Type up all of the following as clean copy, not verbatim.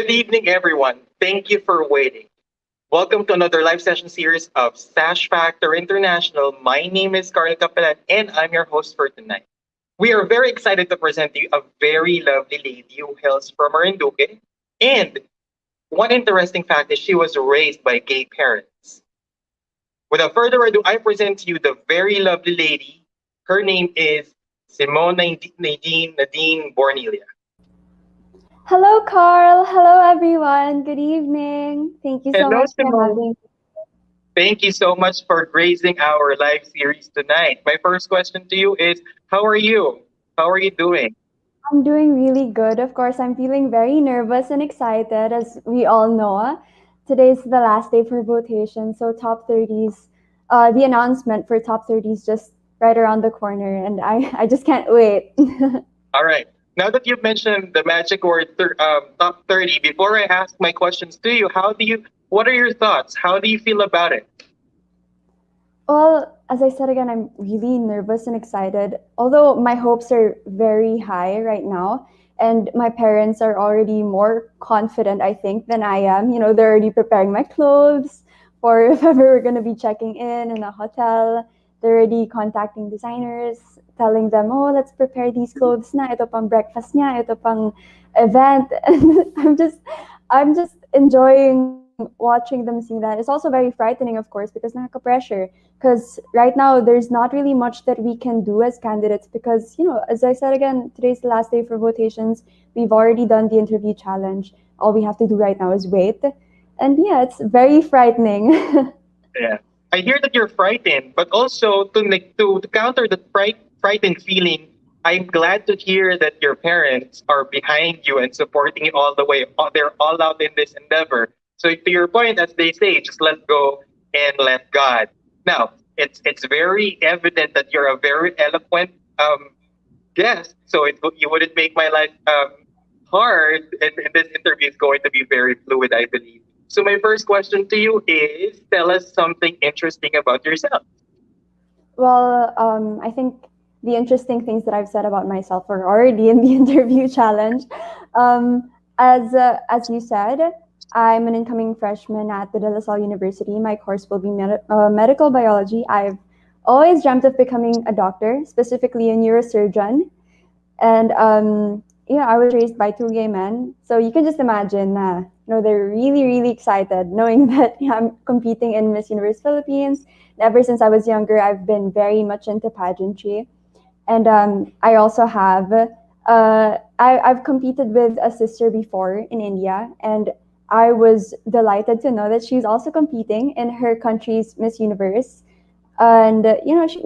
Good evening, everyone. Thank you for waiting. Welcome to another live session series of Sash Factor International. My name is Carl Capellan, and I'm your host for tonight. We are very excited to present to you a very lovely lady who hails from Marinduque. And one interesting fact is she was raised by gay parents. Without further ado, I present to you the very lovely lady. Her name is Nadine Bornilla. Hello, Carl. Hello, everyone. Good evening. Thank you so Hello, much for Simone. having me. Thank you so much for gracing our live series tonight. My first question to you is, how are you? How are you doing? I'm doing really good. Of course, I'm feeling very nervous and excited, as we all know. Today's the last day for votation, so top 30s, the announcement for top 30s just right around the corner, and I just can't wait. All right. Now that you've mentioned the magic word top 30, before I ask my questions to you, what are your thoughts? How do you feel about it? Well, as I said again, I'm really nervous and excited. Although my hopes are very high right now, and my parents are already more confident, I think, than I am. They're already preparing my clothes for if ever we're going to be checking in a hotel. They're already contacting designers, telling them, oh, let's prepare these clothes na. Ito pang breakfast niya, ito pang event. And I'm just enjoying watching them seeing that. It's also very frightening, of course, because nakaka-pressure because right now there's not really much that we can do as candidates because as I said again, today's the last day for votations. We've already done the interview challenge. All we have to do right now is wait, and yeah, it's very frightening. Yeah. I hear that you're frightened, but also to counter the frightened feeling, I'm glad to hear that your parents are behind you and supporting you all the way. They're all out in this endeavor. So to your point, as they say, just let go and let God. Now, it's very evident that you're a very eloquent guest. So you wouldn't make my life hard, and this interview is going to be very fluid, I believe. So my first question to you is, tell us something interesting about yourself. Well, I think the interesting things that I've said about myself are already in the interview challenge. As you said, I'm an incoming freshman at the De La Salle University. My course will be medical biology. I've always dreamt of becoming a doctor, specifically a neurosurgeon. And I was raised by two gay men, so you can just imagine. They're really, really excited knowing that I'm competing in Miss Universe Philippines. And ever since I was younger, I've been very much into pageantry, and I also have. I've competed with a sister before in India, and I was delighted to know that she's also competing in her country's Miss Universe, and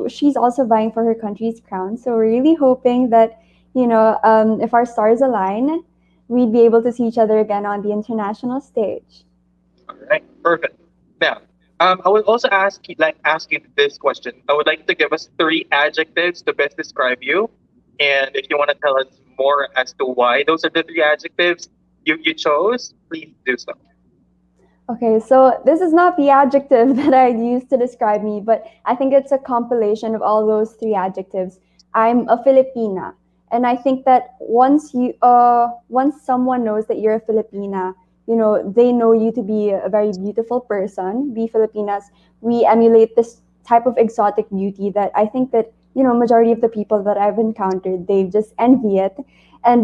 she's also vying for her country's crown. So we're really hoping that if our stars align, we'd be able to see each other again on the international stage. All right, perfect. Now, I would also ask you this question. I would like to give us three adjectives to best describe you, and if you want to tell us more as to why those are the three adjectives you chose, please do so. Okay, so this is not the adjective that I used to describe me, but I think it's a compilation of all those three adjectives. I'm a Filipina, and I think that once someone knows that you're a Filipina, they know you to be a very beautiful person. We Filipinas, we emulate this type of exotic beauty that I think that majority of the people that I've encountered, they just envy it, and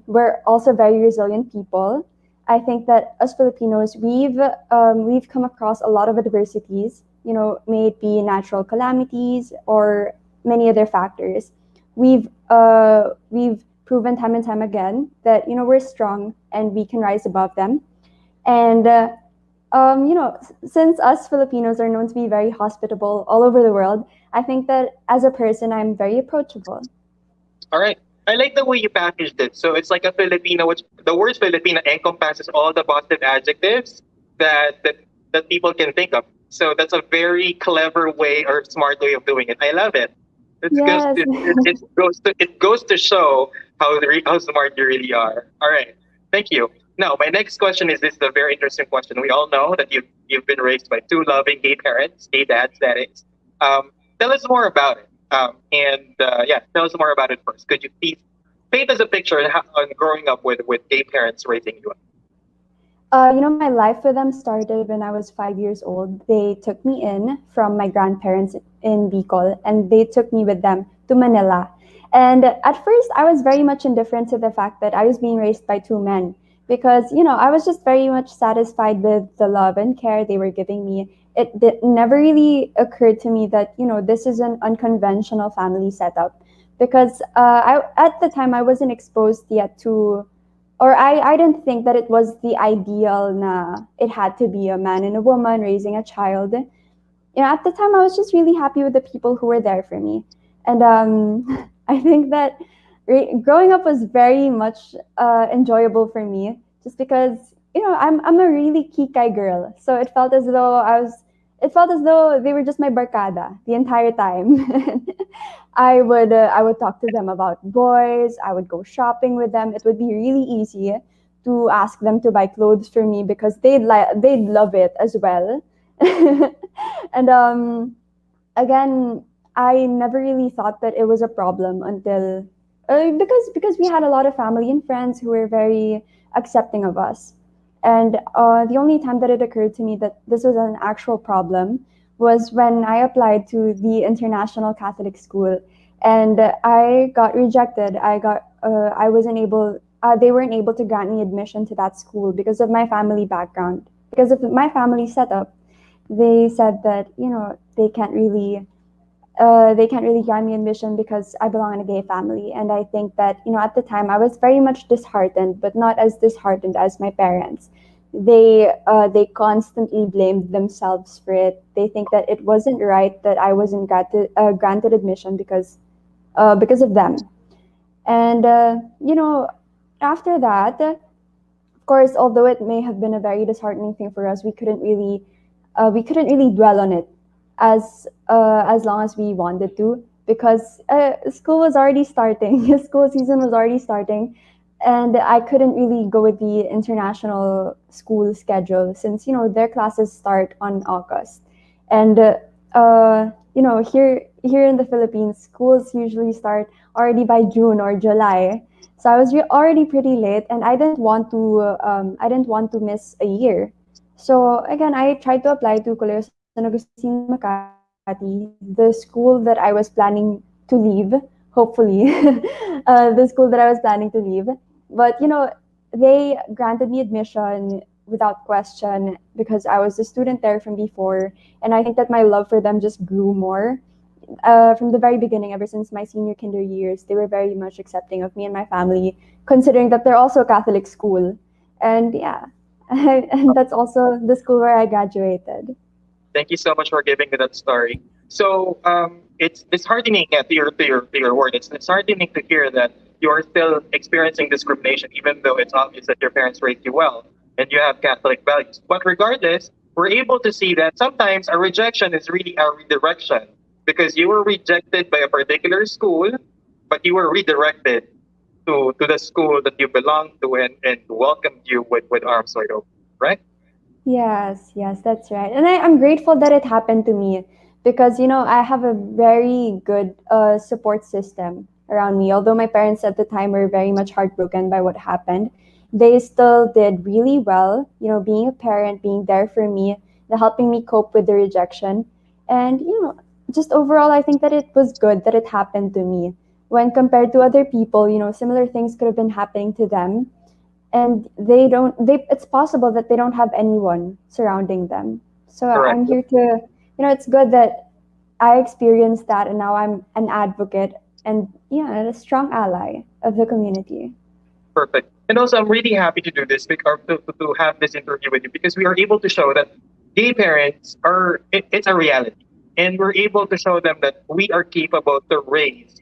we're also very resilient people. I think that as Filipinos, we've come across a lot of adversities. May it be natural calamities or many other factors. We've proven time and time again that we're strong and we can rise above them. And since us Filipinos are known to be very hospitable all over the world, I think that as a person, I'm very approachable. All right. I like the way you packaged it. So it's like a Filipino, which the word Filipino encompasses all the positive adjectives that people can think of. So that's a very clever way or smart way of doing it. I love it. Yes. It goes to show how smart you really are. All right. Thank you. Now, my next question is this is a very interesting question. We all know that you've been raised by two loving gay parents, gay dads, that is. Tell us more about it. Yeah, tell us more about it first. Could you please paint us a picture on growing up with gay parents raising you up? My life with them started when I was 5 years old. They took me in from my grandparents in Bicol, and they took me with them to Manila. And at first, I was very much indifferent to the fact that I was being raised by two men because, I was just very much satisfied with the love and care they were giving me. It never really occurred to me that, this is an unconventional family setup because at the time I wasn't exposed yet to or I didn't think that it was the ideal na it had to be a man and a woman raising a child. At the time I was just really happy with the people who were there for me. And I think that growing up was very much enjoyable for me just because, I'm a really kikai girl. So it felt as though they were just my barkada the entire time. I would talk to them about boys. I would go shopping with them. It would be really easy to ask them to buy clothes for me because they'd love it as well. And again, I never really thought that it was a problem until because we had a lot of family and friends who were very accepting of us. And the only time that it occurred to me that this was an actual problem was when I applied to the International Catholic School, and I got rejected. I wasn't able. They weren't able to grant me admission to that school because of my family background. Because of my family setup, they said that they can't really grant me admission because I belong in a gay family. And I think that, at the time I was very much disheartened, but not as disheartened as my parents. They constantly blamed themselves for it. They think that it wasn't right that I wasn't granted admission because of them. And after that, of course, although it may have been a very disheartening thing for us, we couldn't really dwell on it as long as we wanted to because school was already starting. School season was already starting, and I couldn't really go with the international school schedule since their classes start on August, and here in the Philippines, schools usually start already by June or July. So I was already pretty late, and I didn't want to miss a year. So again, I tried to apply to Colegio San Agustin Makati, the school that I was planning to leave, hopefully, the school that I was planning to leave. But they granted me admission without question because I was a student there from before, and I think that my love for them just grew more. From the very beginning, ever since my senior kinder years, they were very much accepting of me and my family, considering that they're also a Catholic school. And yeah, and that's also the school where I graduated. Thank you so much for giving me that story. So it's disheartening to your word. It's disheartening to hear that you are still experiencing discrimination, even though it's obvious that your parents raised you well and you have Catholic values. But regardless, we're able to see that sometimes a rejection is really a redirection because you were rejected by a particular school, but you were redirected to the school that you belong to and welcomed you with arms wide open, right? Yes, yes, that's right. And I'm grateful that it happened to me because, I have a very good support system around me. Although my parents at the time were very much heartbroken by what happened, they still did really well, being a parent, being there for me, helping me cope with the rejection. And, just overall, I think that it was good that it happened to me. When compared to other people, similar things could have been happening to them, and it's possible that they don't have anyone surrounding them. So Correct. I'm here to, it's good that I experienced that, and now I'm an advocate and, yeah, and a strong ally of the community. Perfect. And also, I'm really happy to do this because to have this interview with you because we are able to show that gay parents it's a reality, and we're able to show them that we are capable to raise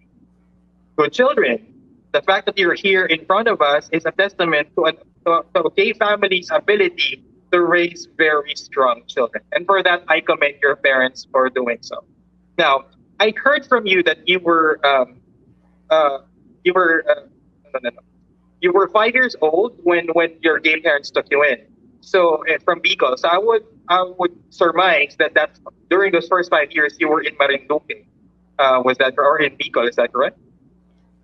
good children. The fact that you're here in front of us is a testament to a gay family's ability to raise very strong children, and for that, I commend your parents for doing so. Now, I heard from you that uh, you were no, no, no. You were 5 years old when your gay parents took you in. So from Bicol, so I would surmise that during those first 5 years you were in Marinduque. Was that or in Bicol? Is that correct?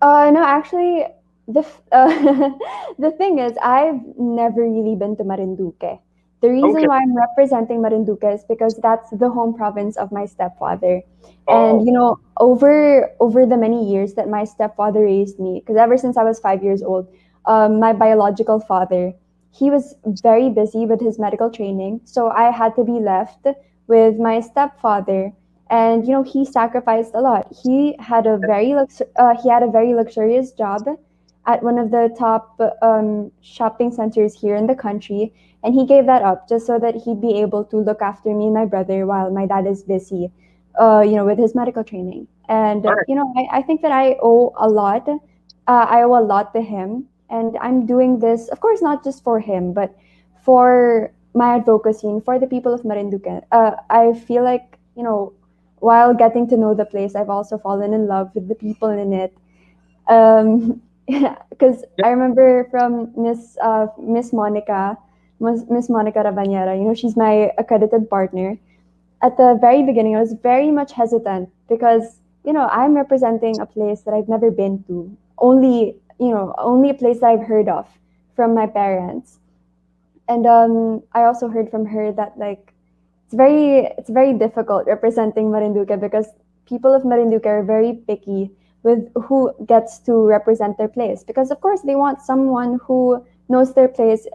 No, actually, the thing is, I've never really been to Marinduque. The reason Okay. why I'm representing Marinduque is because that's the home province of my stepfather. And Oh, over the many years that my stepfather raised me, because ever since I was 5 years old, my biological father, he was very busy with his medical training, so I had to be left with my stepfather. And he sacrificed a lot. He had a very luxurious job at one of the top shopping centers here in the country, and he gave that up just so that he'd be able to look after me and my brother while my dad is busy, with his medical training. And all right. I think that I owe a lot. I owe a lot to him, and I'm doing this, of course, not just for him, but for my advocacy and for the people of Marinduque. I feel like, while getting to know the place, I've also fallen in love with the people in it. Because Yeah. I remember from Miss Monica Rabanera. She's my accredited partner. At the very beginning, I was very much hesitant because I'm representing a place that I've never been to. Only a place that I've heard of from my parents. And I also heard from her that, like, it's very difficult representing Marinduque because people of Marinduque are very picky with who gets to represent their place, because of course they want someone who knows their place,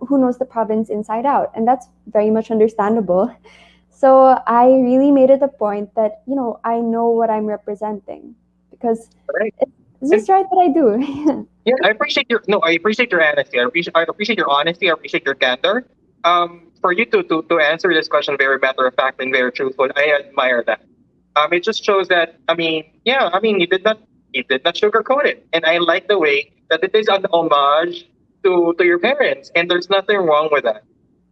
who knows the province inside out, and that's very much understandable. So I really made it a point that I know what I'm representing, because All right. it's And just right that I do. yeah, I appreciate your no, I appreciate your honesty. I appreciate your honesty. I appreciate your candor. For you to answer this question very matter of fact and very truthful, I admire that. It just shows that, I mean, yeah, I mean, you did not sugarcoat it, and I like the way that it is an homage to your parents, and there's nothing wrong with that.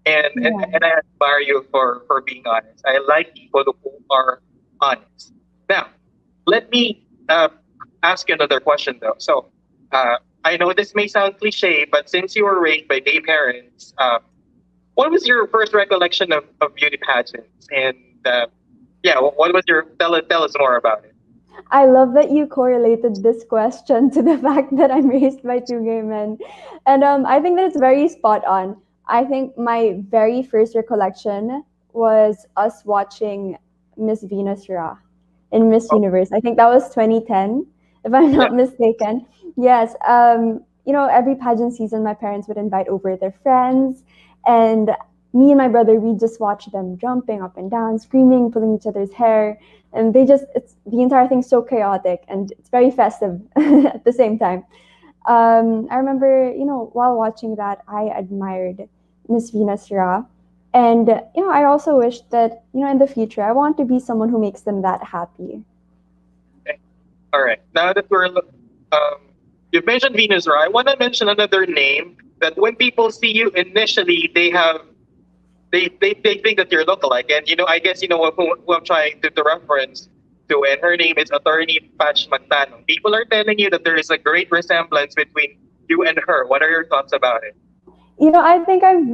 And and, Yeah. and I admire you for being honest. I like people who are honest. Now, let me ask you another question though. So, I know this may sound cliche, but since you were raised by gay parents, what was your first recollection of beauty pageants? And yeah, what was your tell us more about it? I love that you correlated this question to the fact that I'm raised by two gay men. And I think that it's very spot on. I think my very first recollection was us watching Miss Venus Ra in Miss Oh, Universe. I think that was 2010, if I'm yeah, not mistaken. Yes. Every pageant season, my parents would invite over their friends, and me and my brother, we just watch them jumping up and down, screaming, pulling each other's hair, and it's the entire thing's so chaotic and it's very festive at the same time. I remember, while watching that, I admired Miss Venus Ra, and I also wish that in the future I want to be someone who makes them that happy. okay. All right. Now that you've mentioned Venus, right? I want to mention another name that when people see you initially, they think that you're lookalike, and I guess you know who I'm trying to reference to, and her name is Attorney Patch Magtanong. People are telling you that there is a great resemblance between you and her. What are your thoughts about it? I think I'm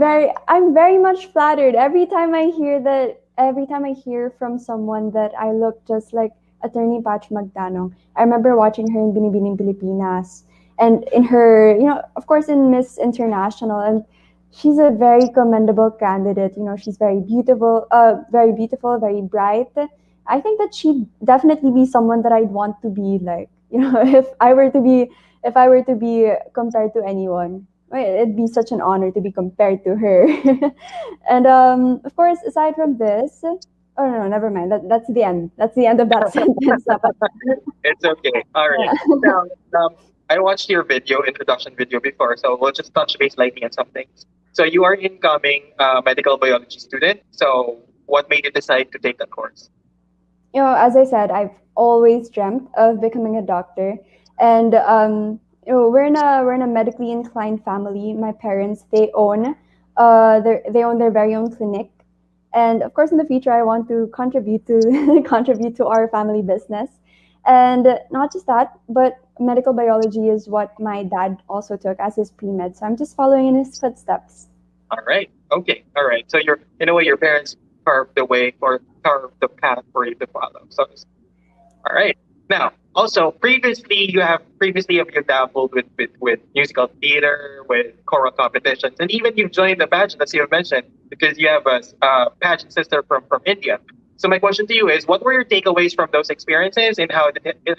very much flattered every time I hear from someone that I look just like Attorney Patch Magtanong. I remember watching her in Binibining Pilipinas, and in her, of course, in Miss International, and she's a very commendable candidate. She's very beautiful, very bright. I think that she'd definitely be someone that I'd want to be like, if I were to be compared to anyone. Right, it'd be such an honor to be compared to her. And of course, aside from this, oh no, never mind. That's the end. That's the end of that sentence. It's okay. All right. Yeah. Now, I watched your introduction video before, so we'll just touch base lightly on some things. So you are incoming medical biology student. So what made you decide to take that course? As I said, I've always dreamt of becoming a doctor, and we're in a medically inclined family. My parents, they own their very own clinic, and of course, in the future, I want to contribute to contribute to our family business, and not just that, but medical biology is what my dad also took as his pre med. So I'm just following in his footsteps. All right. Okay. All right. So you're in a way your parents carved the way or carved the path for you to follow. So all right. Now, Also, previously have you dabbled with musical theater, with choral competitions, and even you've joined the pageant, as you have mentioned, because you have a pageant sister from India. So my question to you is, what were your takeaways from those experiences, and how did it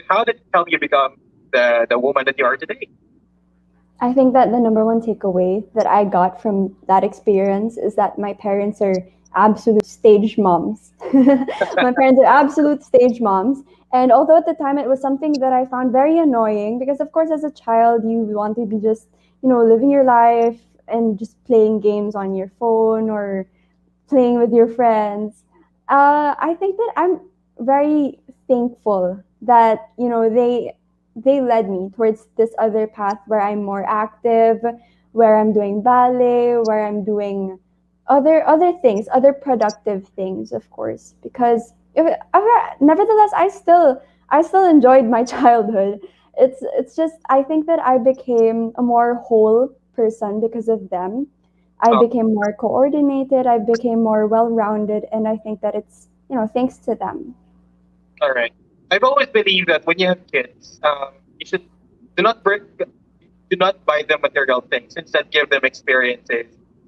help you become the woman that you are today? I think that the number one takeaway that I got from that experience is that my parents are absolute stage moms. My parents are absolute stage moms. And although at the time it was something that I found very annoying, because of course as a child you want to be just, living your life and just playing games on your phone or playing with your friends. I think that I'm very thankful that they led me towards this other path where I'm more active, where I'm doing ballet, where I'm doing other things, other productive things, of course. Because nevertheless, I still enjoyed my childhood. It's just I think that I became a more whole person because of them. I Oh, became more coordinated, I became more well rounded, and I think that it's, thanks to them. all right. I've always believed that when you have kids, you should do not break, do not buy them material things. Instead, give them experiences.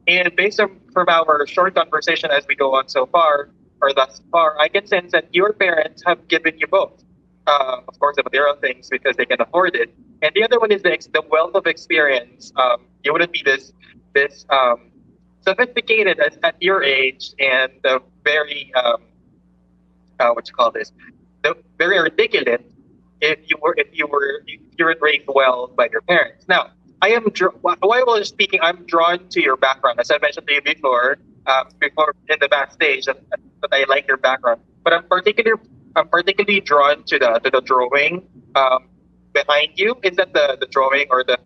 And based on from our short conversation as we go on so far or thus far, I can sense that your parents have given you both. Of course, the material things because they can afford it, and the other one is the wealth of experience. You wouldn't be this sophisticated at your age and very what you call this, very articulate if you were raised well by your parents. Now, while I was speaking, I'm drawn to your background, as I mentioned to you before in the backstage that I like your background. But I'm particularly drawn to the drawing behind you. Is that the drawing or the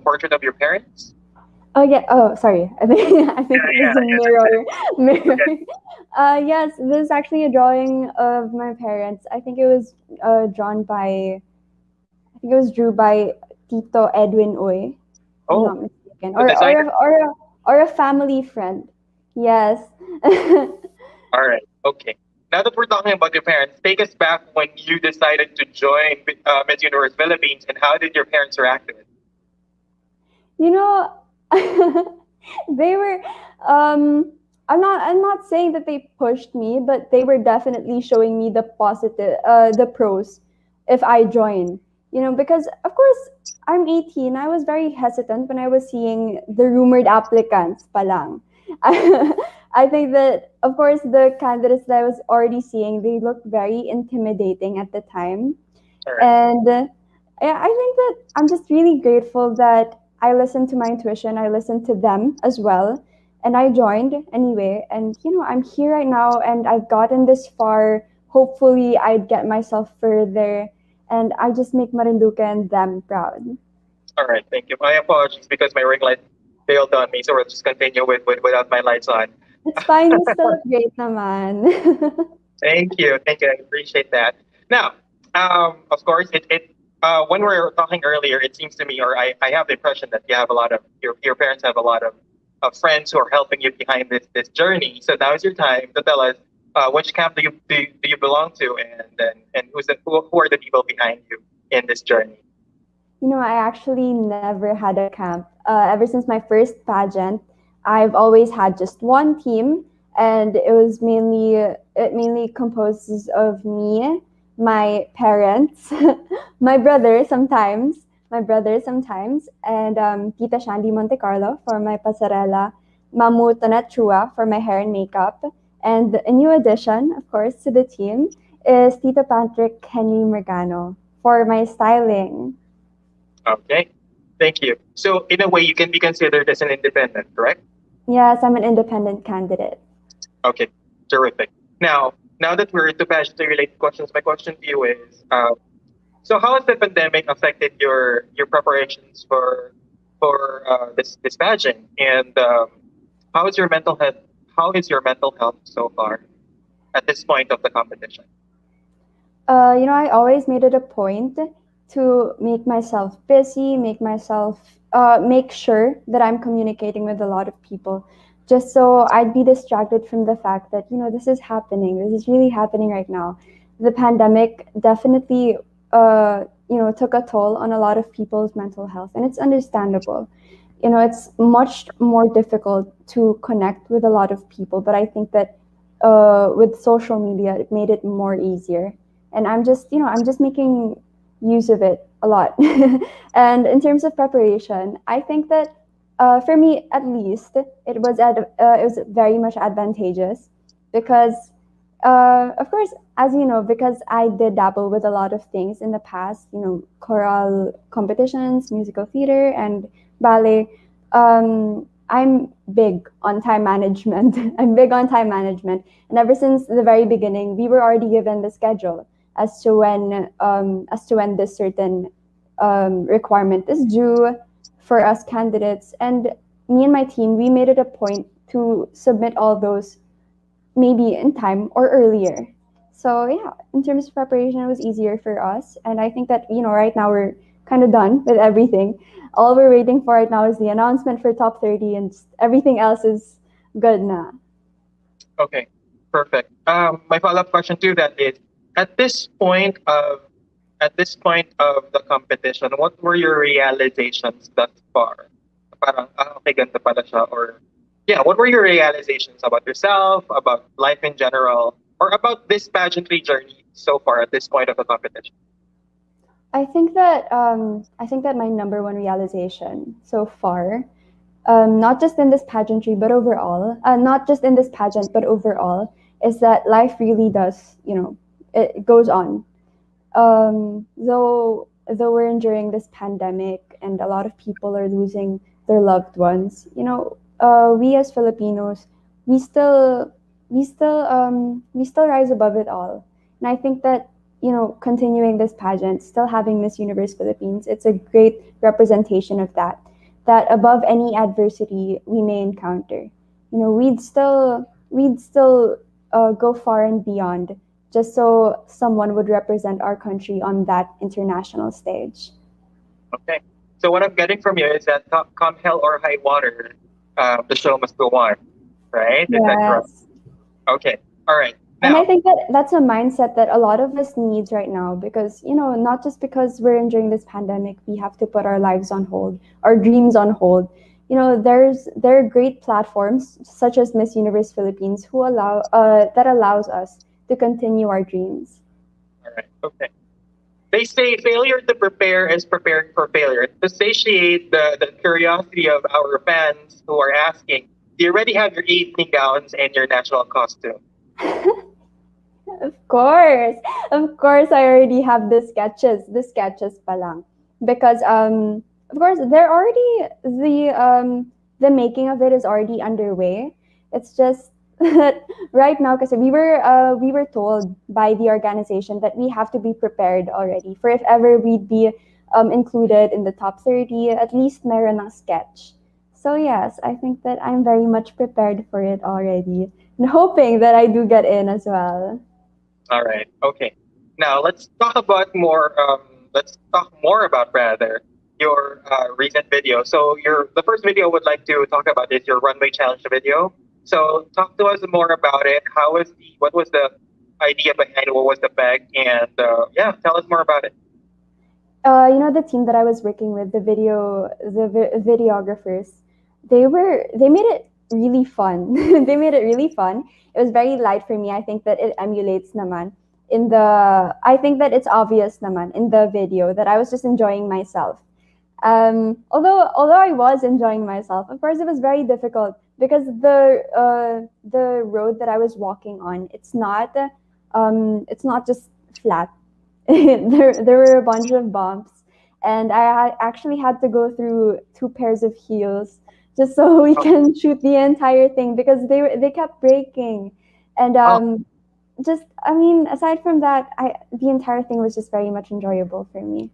portrait of your parents? Oh yeah. Oh, sorry. I think I think Yeah, it was a yeah, mirror. Mirror. yeah. Yes, this is actually a drawing of my parents. I think it was drawn by. I think it was drew by Tito Edwin Uy, if I'm Oh, not mistaken, the designer. or a family friend. Yes. All right. Okay. Now that we're talking about your parents, take us back when you decided to join Miss Universe Philippines, and how did your parents react to it? You know, they were. Um, I'm not saying that they pushed me, but they were definitely showing me the positive, the pros, if I join. Because of course I'm 18. I was very hesitant when I was seeing the rumored applicants. Palang. I think that of course the candidates that I was already seeing, they looked very intimidating at the time. All right. And yeah, I think that I'm just really grateful that I listened to my intuition. I listened to them as well. And I joined anyway. And, I'm here right now and I've gotten this far. Hopefully, I'd get myself further. And I just make Marinduque and them proud. All right. Thank you. My apologies because my ring light failed on me, so we'll just continue without my lights on. It's fine. You still look great naman. Thank you. Thank you. I appreciate that. Now, of course, when we were talking earlier, it seems to me, or I have the impression that you have a lot of your parents have a lot of friends who are helping you behind this journey. So now is your time to tell us which camp do you belong to, and who are the people behind you in this journey. I actually never had a camp. Ever since my first pageant, I've always had just one team, and it mainly composes of me, my parents, my brother sometimes, and Tita Shandy Monte Carlo for my pasarela, Mamu Tonet Chua for my hair and makeup, and a new addition, of course, to the team is Tito Patrick Henry Mergano for my styling. Okay. Thank you. So in a way, you can be considered as an independent, correct? Yes, I'm an independent candidate. Okay. Terrific. Now that we're into passion related questions, my question to you is, so how has the pandemic affected your preparations for this pageant, and how is your mental health? How is your mental health so far at this point of the competition? I always made it a point to make myself busy, make sure that I'm communicating with a lot of people, just so I'd be distracted from the fact that this is happening. This is really happening right now. the pandemic definitely took a toll on a lot of people's mental health, and it's understandable. It's much more difficult to connect with a lot of people, but I think that with social media it made it more easier, and I'm just making use of it a lot. And in terms of preparation, I think that for me at least it was very much advantageous because of course, as you know, because I did dabble with a lot of things in the past, choral competitions, musical theater, and ballet. I'm big on time management. I'm big on time management, and ever since the very beginning, we were already given the schedule as to when this certain requirement is due for us candidates, and me and my team, we made it a point to submit all those maybe in time or earlier. So yeah, in terms of preparation, it was easier for us, and I think that right now we're kind of done with everything. All we're waiting for right now is the announcement for top 30, and everything else is good now. Okay, perfect. My follow-up question to that is, at this point of at this point of the competition, what were your realizations thus far? Parang, okay, ganito pala siya. Or, yeah, what were your realizations about yourself, about life in general, or about this pageantry journey so far at this point of the competition? I think that my number one realization so far, not just in this pageantry but overall, not just in this pageant but overall, is that life really does, it goes on. Though we're enduring this pandemic and a lot of people are losing their loved ones, we as Filipinos, we still rise above it all. And I think that continuing this pageant, still having Miss Universe Philippines, it's a great representation of that. That above any adversity we may encounter, we'd still go far and beyond just so someone would represent our country on that international stage. Okay. So what I'm getting from you is that come hell or high water, the show must go on, right? Is that correct? Yes. Okay. All right. And I Now, think that that's a mindset that a lot of us needs right now because, not just because we're enduring this pandemic, we have to put our lives on hold, our dreams on hold. There are great platforms such as Miss Universe Philippines who allows us to continue our dreams. all right. Okay. They say failure to prepare is preparing for failure. To satiate the curiosity of our fans who are asking, do you already have your evening gowns and your national costume? Of course. Of course I already have the sketches pa lang. Because of course they're already the making of it is already underway. It's just that right now because we were told by the organization that we have to be prepared already for if ever we'd be included in the top 30, at least meron ng sketch. So yes, I think that I'm very much prepared for it already and hoping that I do get in as well. All right. Okay. Now let's talk about more. Let's talk more about rather your recent video. So your the first video I would like to talk about is your runway challenge video. So talk to us more about it. How was the what was the idea behind it? What was the bag? And yeah, tell us more about it. The team that I was working with, videographers, they made it really fun. They made it really fun. It was very light for me. I think that it emulates naman I think that it's obvious naman in the video that I was just enjoying myself. Although I was enjoying myself, of course it was very difficult because the road that I was walking on, it's not just flat. There were a bunch of bumps, and actually had to go through two pairs of heels just so we Oh, can shoot the entire thing because they kept breaking, and oh, just I mean aside from that, the entire thing was just very much enjoyable for me.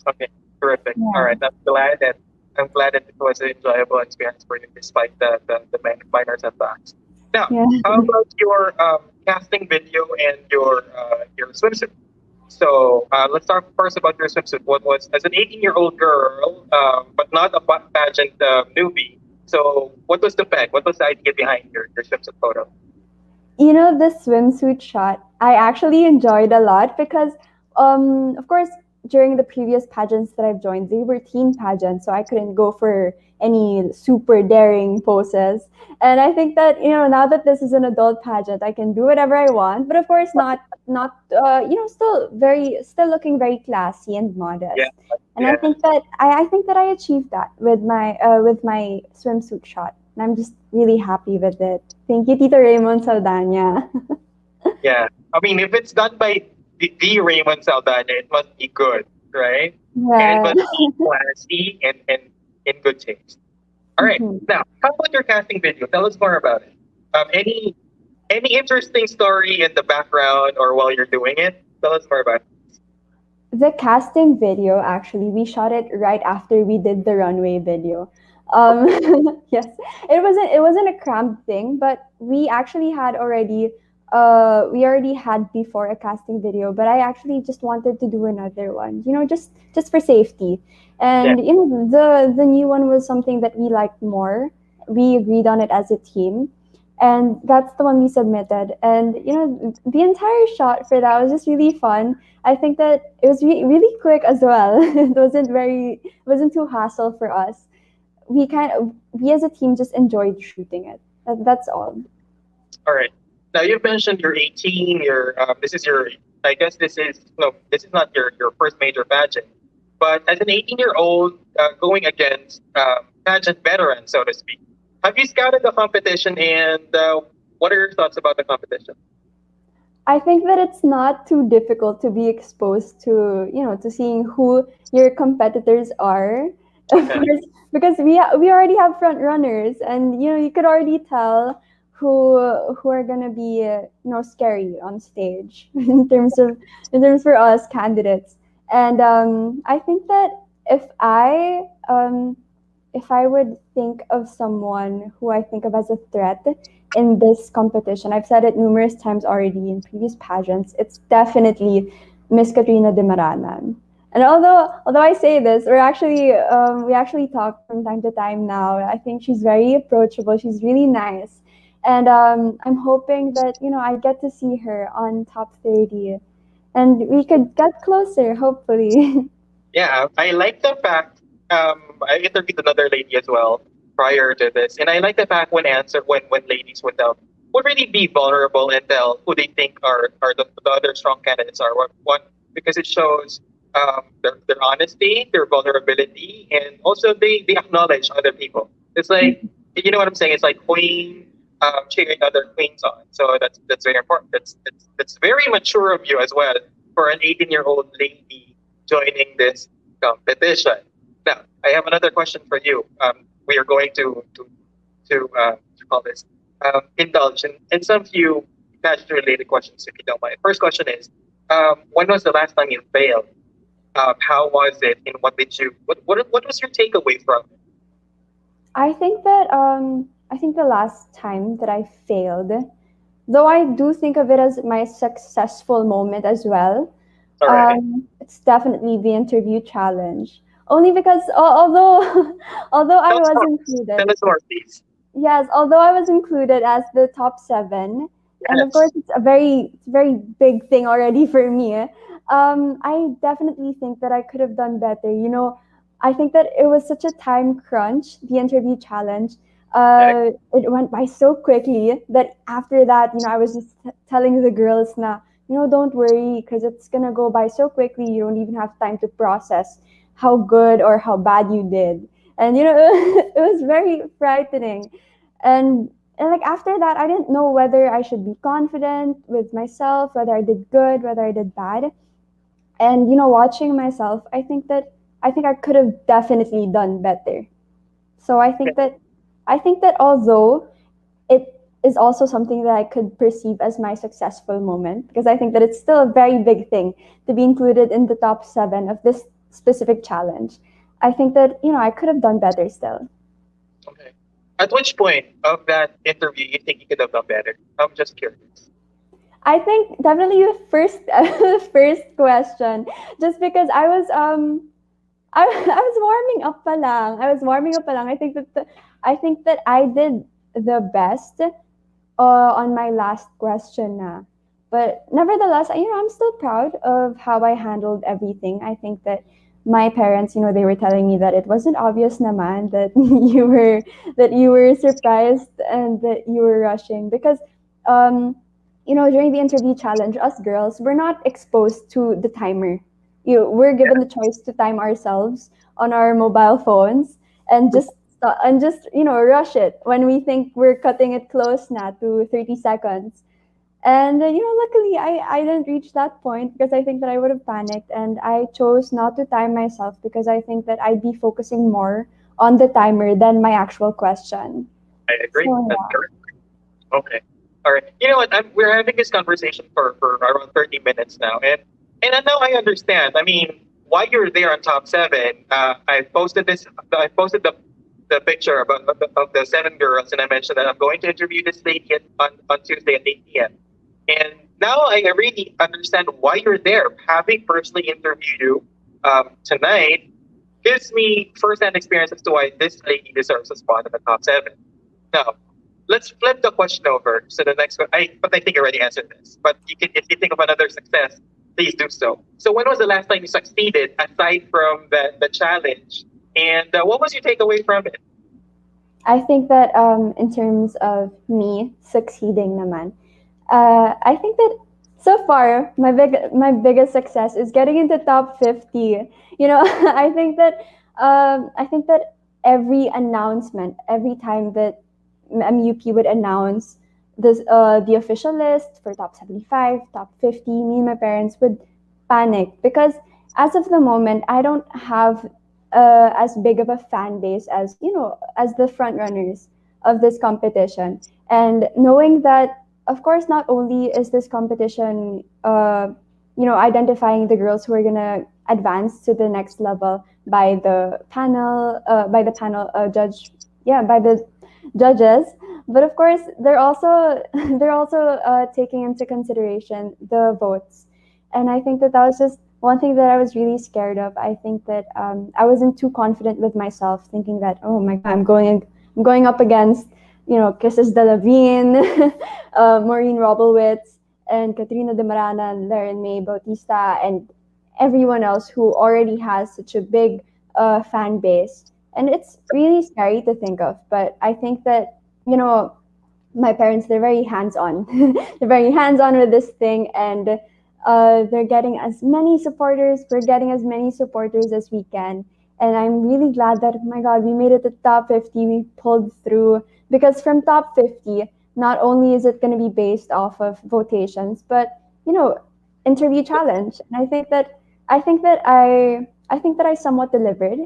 okay, terrific. All Yeah, right, I'm glad that it was an enjoyable experience for you despite the minor setbacks. Now, yeah. how about your casting video and your swimsuit? So let's talk first about your swimsuit. What was as an 18-year-old girl, but not a pageant newbie. So what was the peg? What was the idea behind your swimsuit photo? The swimsuit shot, I actually enjoyed a lot because, of course, during the previous pageants that I've joined, they were teen pageants, so I couldn't go for any super daring poses. And I think that now that this is an adult pageant, I can do whatever I want, but of course still looking very classy and Yeah, modest. And I yeah. think that I think that I achieved that with my swimsuit shot, and I'm just really happy with it. Thank you, Tito Raymond Saldana. Yeah. I mean, if it's done by the Raymond Saldana, it must be good, right? And it Yeah. must be classy and in good taste. All right. Mhm. Now, how about your casting video? Tell us more about it. Any interesting story in the background or while you're doing it? Tell us more about it. The casting video, actually, we shot it right after we did the runway video. Um, yes, it wasn't a cramped thing, but we already had before a casting video, but I actually just wanted to do another one, just for safety. Yeah. And the new one was something that we liked more. We agreed on it as a team, and that's the one we submitted. And the entire shot for that was just really fun. I think that it was really quick as well. It wasn't too hassle for us. We as a team just enjoyed shooting it. That's all. All right. Now you've mentioned you're 18. This is your. I guess this is no. This is not your first major pageant. But as an 18-year-old going against pageant veteran, so to speak, have you scouted the competition and what are your thoughts about the competition? I think that it's not too difficult to be exposed to seeing who your competitors are. Of Okay. course, because we already have front runners, and you could already tell who are gonna be scary on stage in terms for us candidates. And I think that if I would think of someone who I think of as a threat in this competition, I've said it numerous times already in previous pageants, it's definitely Miss Katrina de Maranan. And although I say this, we actually talk from time to time now. I think she's very approachable. She's really nice, and I'm hoping that I get to see her on top 30, and we could get closer. Hopefully. Yeah, I like the fact. I interviewed another lady as well prior to this, and I like the fact when ladies would really be vulnerable and tell who they think are the other strong candidates are. What because it shows their honesty, their vulnerability, and also they acknowledge other people. It's like you know what I'm saying. It's like queen cheering other queens on. So that's very important. That's very mature of you as well for an 18-year-old lady joining this competition. Now, I have another question for you. We are going to call this indulge in some few fashion related questions, if you don't mind. First question is, when was the last time you failed? How was it, and what was your takeaway from it? I think the last time that I failed, though I do think of it as my successful moment as well, All right. it's definitely the interview challenge. Only because although although I Tell us was more. included, Tell us more, please. yes, although I was included as the top seven, and of course Yes. it's a very big thing already for me. I definitely think that I could have done better. I think that it was such a time crunch, the interview challenge. Okay. It went by so quickly that after that, I was just telling the girls, "Nah, don't worry, because it's gonna go by so quickly. You don't even have time to process how good or how bad you did." And it was very frightening. And like after that, I didn't know whether I should be confident with myself, whether I did good, whether I did bad. And watching myself, I think I could have definitely done better. So I think that although it is also something that I could perceive as my successful moment, because I think that it's still a very big thing to be included in the top 7 of this specific challenge. I think that I could have done better still. Okay. At which point of that interview you think you could have done better? I'm just curious. I think definitely the first first question, just because I was warming up pa lang. I was warming up pa lang. I think that I did the best on my last question na. But nevertheless, I'm still proud of how I handled everything. I think that my parents, they were telling me that it wasn't obvious naman that you were surprised and that you were rushing because um during the interview challenge, us girls, we're not exposed to the timer. We're given the choice to time ourselves on our mobile phones and just rush it when we think we're cutting it close now to 30 seconds. And luckily I didn't reach that point because I think that I would have panicked, and I chose not to time myself because I think that I'd be focusing more on the timer than my actual question. I agree. So That's yeah. correct. Okay. All right. You know what? We're having this conversation for around 30 minutes now, and now I understand. I mean, why you're there on top seven. I posted this. I posted the picture of the seven girls, and I mentioned that I'm going to interview this lady on Tuesday at 8 p.m. And now I really understand why you're there. Having personally interviewed you tonight gives me first-hand experience as to why this lady deserves a spot in the top seven. Now, let's flip the question over. So the next one, but I think I already answered this. But if you think of another success, please do so. So when was the last time you succeeded aside from the challenge? And what was your takeaway from it? I think that in terms of me succeeding naman, I think that so far my biggest success is getting into top 50. I think that every announcement, every time that MUP would announce the official list for top 75, top 50, me and my parents would panic because as of the moment I don't have as big of a fan base as as the front runners of this competition, and knowing that of course not only is this competition identifying the girls who are gonna advance to the next level by the panel judge, yeah, by the judges, but of course they're also they're also taking into consideration the votes. And I think that that was just one thing that I was really scared of. I think that I wasn't too confident with myself, thinking that, oh my god, I'm going up against Kisses Delavine, Maureen Robelwitz, and Katrina Demarana, and Lauren May Bautista, and everyone else who already has such a big fan base. And it's really scary to think of, but I think that my parents, they're very hands-on. They're very hands-on with this thing, and they're getting as many supporters. We're getting as many supporters as we can, and I'm really glad that, oh my god, we made it to top 50. We pulled through because from top 50, not only is it going to be based off of votations, but you know, interview challenge. And I think that I somewhat delivered,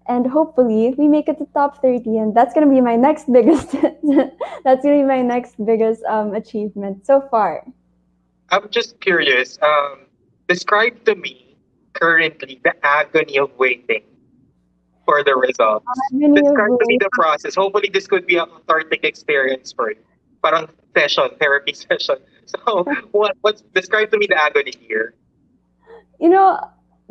and hopefully we make it to top 30, and that's going to be my next biggest that's going to be my next biggest achievement so far. I'm just curious. Describe to me currently the agony of waiting for the results. Many of Describe to me ways. the process. Hopefully, this could be a cathartic experience for you. Parang session, therapy session. So, what's describe to me the agony here? you know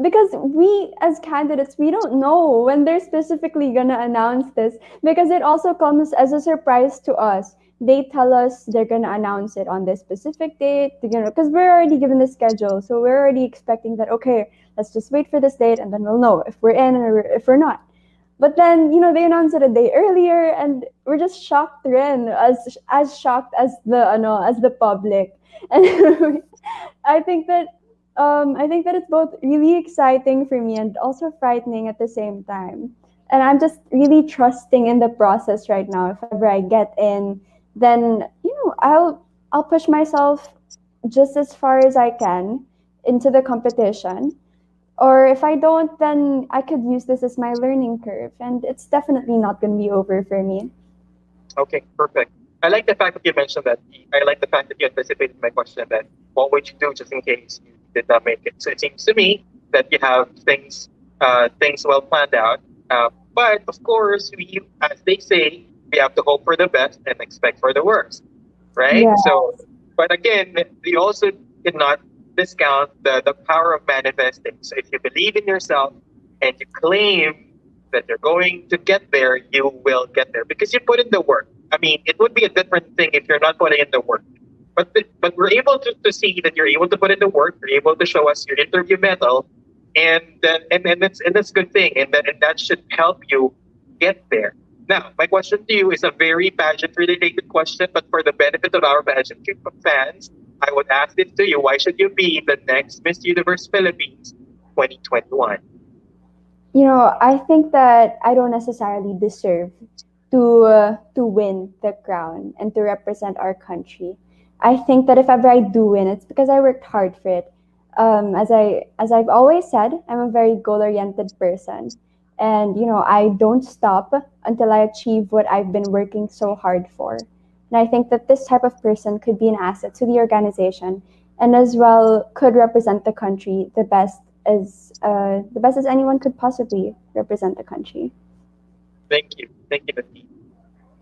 because we as candidates, we don't know when they're specifically gonna announce this, because it also comes as a surprise to us. They tell us they're gonna announce it on this specific date, because we're already given the schedule, so we're already expecting that, okay, let's just wait for this date and then we'll know if we're in or if we're not. But then, they announce it a day earlier, and we're just shocked rin, as shocked as the public. And I think that it's both really exciting for me and also frightening at the same time. And I'm just really trusting in the process right now. If ever I get in, then I'll push myself just as far as I can into the competition. Or if I don't, then I could use this as my learning curve, and it's definitely not going to be over for me. Okay, perfect. I like the fact that you mentioned that. I like the fact that you anticipated my question that what would you do just in case you did not make it. So it seems to me that you have things well planned out. But of course, as they say, we have to hope for the best and expect for the worst, right? Yeah. So, but again, we also cannot discount the power of manifesting. So if you believe in yourself and you claim that you're going to get there, you will get there because you put in the work. I mean, it would be a different thing if you're not putting in the work. But we're able to see that you're able to put in the work. You're able to show us your interview medal, and that's a good thing, and that should help you get there. Now, my question to you is a very pageant related question, but for the benefit of our pageantry fans, I would ask this to you: why should you be the next Miss Universe Philippines 2021? I think that I don't necessarily deserve to win the crown and to represent our country. I think that if ever I do win, it's because I worked hard for it. As I've always said, I'm a very goal oriented person, and I don't stop until I achieve what I've been working so hard for. And I think that this type of person could be an asset to the organization, and as well could represent the country the best as anyone could possibly represent the country. Thank you, Nadine.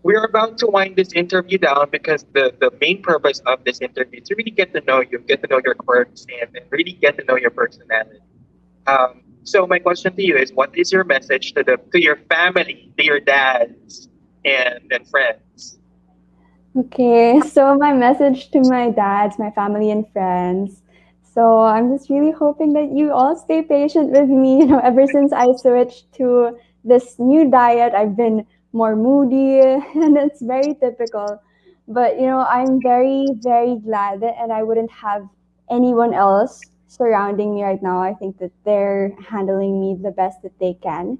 We are about to wind this interview down because the main purpose of this interview is to really get to know you, get to know your quirks, and really get to know your personality. So my question to you is, what is your message to your family, to your dads and friends? Okay, so my message to my dads, my family, and friends. So I'm just really hoping that you all stay patient with me. Ever since I switched to this new diet, I've been more moody, and it's very typical. But I'm very, very glad and I wouldn't have anyone else surrounding me right now. I think that they're handling me the best that they can.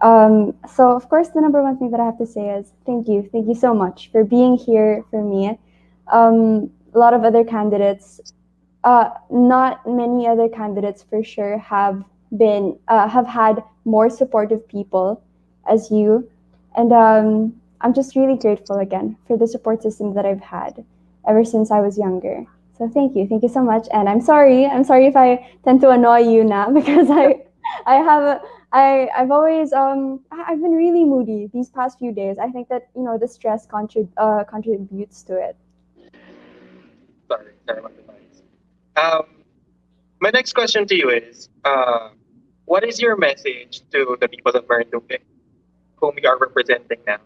So of course, the number one thing that I have to say is thank you so much for being here for me. A lot of other candidates, not many other candidates for sure have had more supportive people as you, and I'm just really grateful again for the support system that I've had ever since I was younger. So thank you so much, and I'm sorry if I tend to annoy you now because I have a, I've always I've been really moody these past few days. I think that the stress contributes to it. Sorry about the noise. My next question to you is, what is your message to the people of Marinduque, whom you are representing now?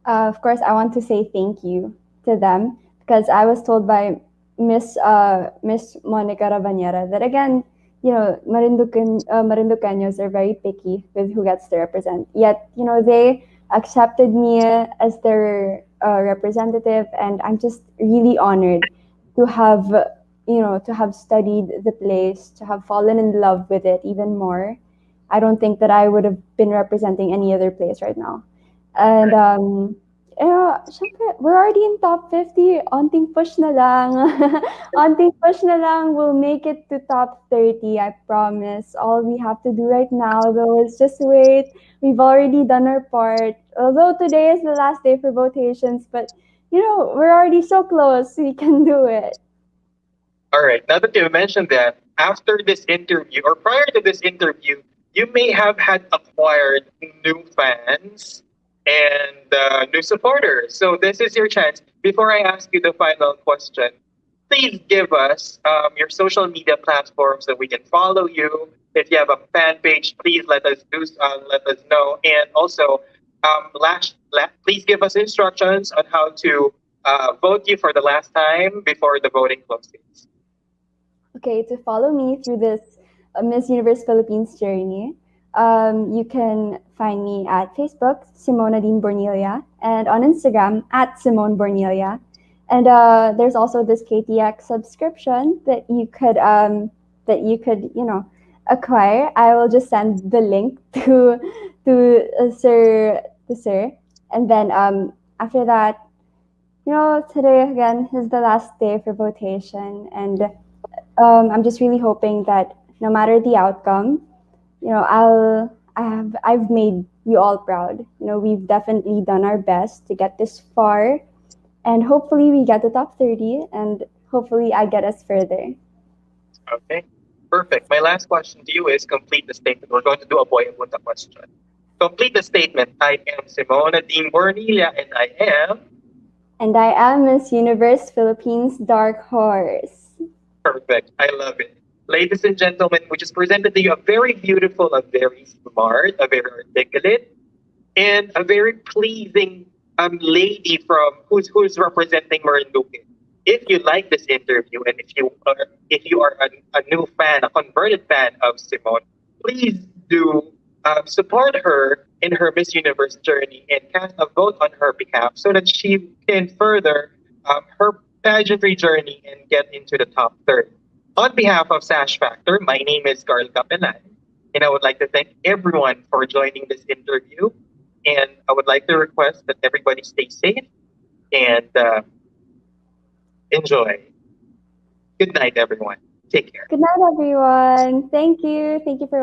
Of course, I want to say thank you to them because I was told by Miss Monica Rabanera that again, Marinduqueños are very picky with who gets to represent. Yet, they accepted me as their representative, and I'm just really honored to have, to have studied the place, to have fallen in love with it even more. I don't think that I would have been representing any other place right now. And syempre, we're already in top 50. Onting push na lang. Onting push na lang. We'll make it to top 30, I promise. All we have to do right now, though, is just wait. We've already done our part. Although today is the last day for votations, but, we're already so close. We can do it. All right. Now that you mentioned that, after this interview or prior to this interview, you may have had acquired new fans and new supporters. So this is your chance. Before I ask you the final question, please give us your social media platforms so we can follow you. If you have a fan page, please let us know. And also, please give us instructions on how to vote you for the last time before the voting closes. Okay, to follow me through this Miss Universe Philippines journey, you can find me at Facebook, Simone Nadine Bornilla, and on Instagram at Simone Bornilla. And there's also this KTX subscription that you could acquire. I will just send the link to Sir, and then after that, today again is the last day for votation, and I'm just really hoping that no matter the outcome, I've made you all proud. We've definitely done our best to get this far, and hopefully we get the top 30, and hopefully I get us further. Okay, perfect. My last question to you is complete the statement. We're going to do a boy and Buta question. Complete the statement. I am Simone Nadine Bornilla, and I am. And I am Miss Universe Philippines Dark Horse. Perfect. I love it. Ladies and gentlemen, we just presented to you a very beautiful, a very smart, a very articulate, and a very pleasing lady from who's representing Marinduque. If you like this interview and if you are a new fan, a converted fan of Simone, please do support her in her Miss Universe journey and cast a vote on her behalf so that she can further her pageantry journey and get into the top third. On behalf of Sash Factor, my name is Carl Capellan, and I would like to thank everyone for joining this interview. And I would like to request that everybody stay safe and enjoy. Good night, everyone. Take care. Good night, everyone. Thank you. Thank you for